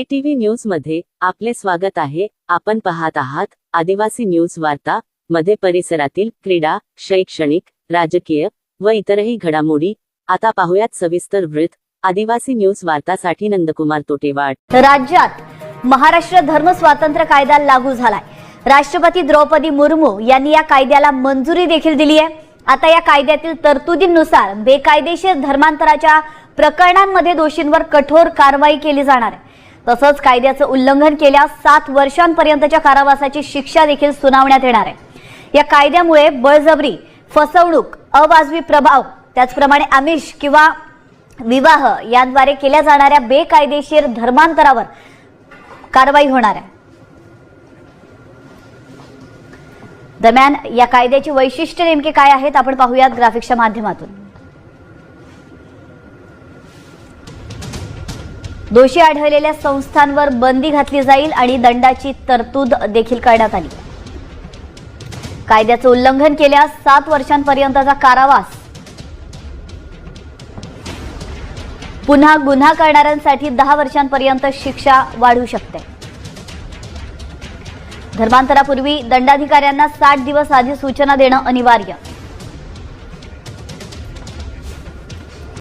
ATV news मध्ये आपले स्वागत आहे। आपण पाहत आहात आदिवासी न्यूज वार्ता मध्ये परिसरातील क्रीडा, शैक्षणिक, राजकीय व इतरही घडामोडी। आता पाहूयात सविस्तर वृत्त। आदिवासी न्यूज वार्तासाठी नंदकुमार तोटेवाड। राज्यात महाराष्ट्र धर्म स्वातंत्र्य कायदा लागू झालाय। राष्ट्रपती द्रौपदी मुर्मू यांनी या कायद्याला मंजुरी देखील दिली आहे। आता या कायद्यातील तरतुदींनुसार बेकायदेशीर धर्मांतराच्या प्रकरणांमध्ये दोषींवर कठोर कारवाई केली जाणार आहे। तसंच कायद्याचं उल्लंघन केल्यास 7 वर्षांपर्यंतच्या कारावासाची शिक्षा देखील सुनावण्यात येणार आहे। या कायद्यामुळे बळजबरी, फसवणूक, अवाजवी प्रभाव, त्याचप्रमाणे आमिष किंवा विवाह यांद्वारे केल्या जाणाऱ्या बेकायदेशीर धर्मांतरावर कारवाई होणार आहे। दरम्यान या कायद्याची वैशिष्ट्ये नेमके काय आहेत आपण पाहूयात ग्राफिक्सच्या माध्यमातून। दोषी आढळलेल्या संस्थांवर बंदी घातली जाईल आणि दंडाची तरतूद देखील करण्यात आली। कायद्याचं उल्लंघन केल्यास 7 वर्षांपर्यंतचा कारावास, पुन्हा गुन्हा करणाऱ्यांसाठी 10 वर्षांपर्यंत शिक्षा वाढू शकते। धर्मांतरापूर्वी दंडाधिकाऱ्यांना 60 दिवस आधी सूचना देणं अनिवार्य।